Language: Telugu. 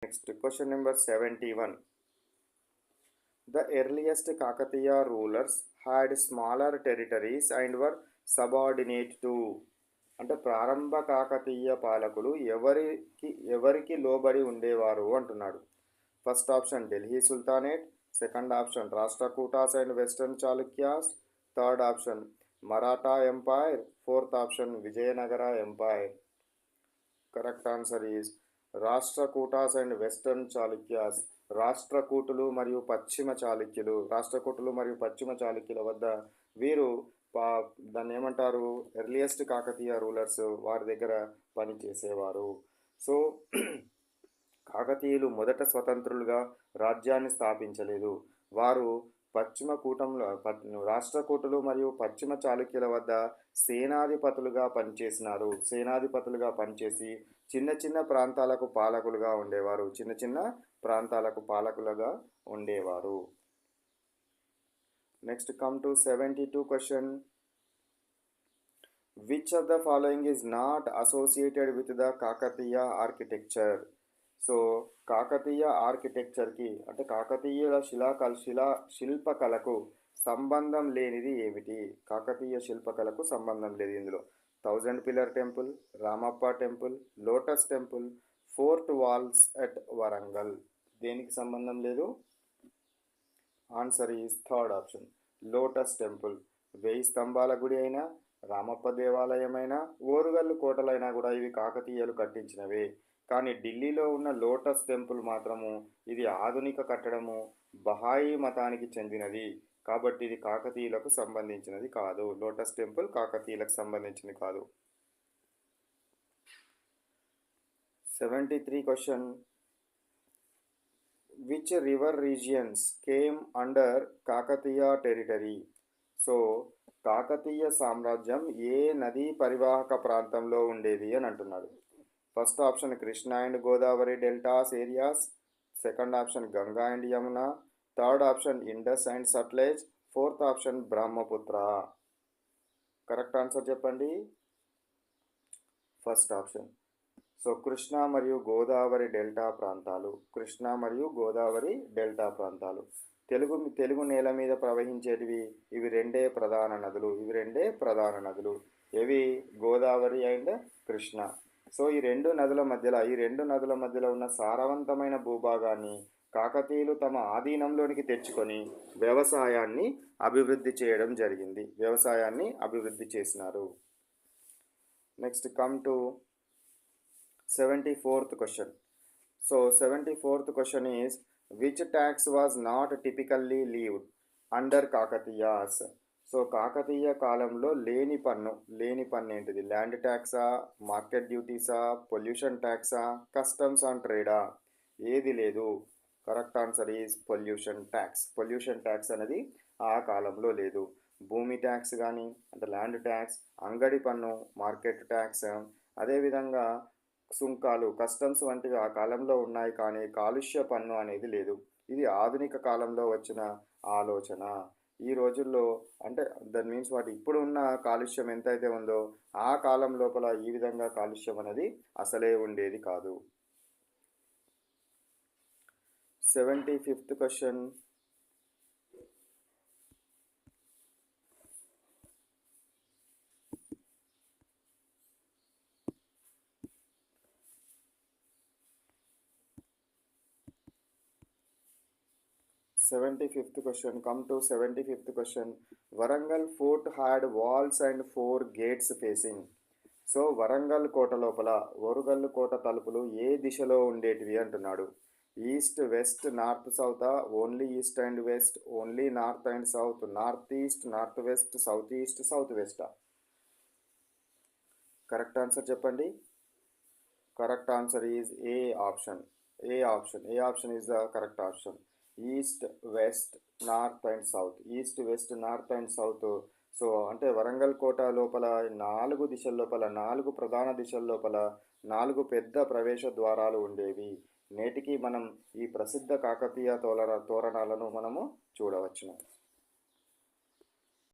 Next question number 71. The earliest Kakatiya rulers had smaller territories and were subordinate to. అంటే ప్రారంభ కాకతీయ పాలకులు ఎవరికి లోబడి ఉండేవారు అంటున్నాడు. First option Delhi sultanate, second option Rashtrakutas and western Chalukyas, third option Maratha empire, fourth option Vijayanagara empire. Correct answer is Rashtrakutas and western Chalukyas. రాష్ట్రకూటులు మరియు పశ్చిమ చాళుక్యుల వద్ద వీరు దాన్ని ఏమంటారు, ఎర్లియస్ట్ కాకతీయ రూలర్స్ వారి దగ్గర పనిచేసేవారు. సో కాకతీయులు మొదట స్వతంత్రులుగా రాజ్యాన్ని స్థాపించలేదు. వారు రాష్ట్రకూటులు మరియు పశ్చిమ చాళుక్యుల వద్ద సేనాధిపతులుగా పనిచేసి చిన్న చిన్న ప్రాంతాలకు పాలకులుగా ఉండేవారు. Next come to 72 question. Which of the following is not associated with the Kakatiya architecture? So Kakatiya ఆర్కిటెక్చర్కి అంటే కాకతీయుల శిల్పకళకు సంబంధం లేనిది ఏమిటి? కాకతీయ శిల్పకళకు సంబంధం లేదు ఇందులో 1000 pillar temple, Ramappa temple, lotus temple, fort walls at Warangal. దేనికి సంబంధం లేదు? Answer is third option lotus temple. 1000 స్తంభాల గుడి అయినా, రామప్ప దేవాలయమైనా, ఓరుగల్లు కోటలైనా కూడా ఇవి కాకతీయులు కట్టించినవే. కానీ ఢిల్లీలో ఉన్న లోటస్ టెంపుల్ మాత్రము ఇది ఆధునిక కట్టడము, బహాయి మతానికి చెందినది. కాబట్టి ఇది కాకతీయులకు సంబంధించినది కాదు. లోటస్ టెంపుల్ కాకతీయులకు సంబంధించింది కాదు. 73 question. Which river regions came under Kakatiya territory? So Kakatiya సామ్రాజ్యం ఏ నదీ పరివాహక ప్రాంతంలో ఉండేది అని అంటున్నాడు. First option Krishna and Godavari deltas areas, second option Ganga and Yamuna, third option Indus and Sutlej, fourth option Brahmaputra. Correct answer చెప్పండి. First option. సో కృష్ణా మరియు గోదావరి డెల్టా ప్రాంతాలు తెలుగు నేల మీద ప్రవహించేటివి ఇవి రెండే ప్రధాన నదులు. ఇవి గోదావరి అండ్ కృష్ణ. సో ఈ రెండు నదుల మధ్యలో ఉన్న సారవంతమైన భూభాగాన్ని కాకతీయులు తమ ఆధీనంలోనికి తెచ్చుకొని వ్యవసాయాన్ని అభివృద్ధి చేసినారు. Next come to 74th question. So 74th question is which tax was not typically levied under Kakatiyas? So Kakatiya కాలంలో లేని పన్ను ఏంటిది? ల్యాండ్ ట్యాక్సా, మార్కెట్ డ్యూటీసా, పొల్యూషన్ ట్యాక్సా, కస్టమ్స్ ఆన్ ట్రేడా? ఏది లేదు. Correct answer is pollution tax అనేది ఆ కాలంలో లేదు. భూమి ట్యాక్స్ కానీ అంటే ల్యాండ్ ట్యాక్స్, అంగడి పన్ను, మార్కెట్ ట్యాక్స్, అదేవిధంగా సుంకాలు, కస్టమ్స్ వంటివి ఆ కాలంలో ఉన్నాయి, కానీ కాలుష్య పన్ను అనేది లేదు. ఇది ఆధునిక కాలంలో వచ్చిన ఆలోచన. ఈ రోజుల్లో అంటే దట్ మీన్స్ ఇప్పుడు ఉన్న కాలుష్యం ఎంతైతే ఉందో ఆ కాలం లోపల ఈ విధంగా కాలుష్యం అనేది అసలే ఉండేది కాదు. 75th question. Come to 75th question. Warangal fort had walls and 4 gates facing. So Warangal కోట లోపల ఓరుగల్లు కోట తలుపులు ఏ దిశలో ఉండేటివి అంటున్నాడు. ఈస్ట్, వెస్ట్, నార్త్, సౌతా? Only east and west, only north and south, north east, north west, south east, south వెస్టా? కరెక్ట్ ఆన్సర్ చెప్పండి. Correct answer is A option is the correct option. East, west, north and south. So అంటే వరంగల్ కోట లోపల 4 ప్రధాన దిశల లోపల 4 పెద్ద ప్రవేశ ద్వారాలు ఉండేవి. నేటికి మనం ఈ ప్రసిద్ధ కాకతీయ తోరణాలను మనము చూడవచ్చును.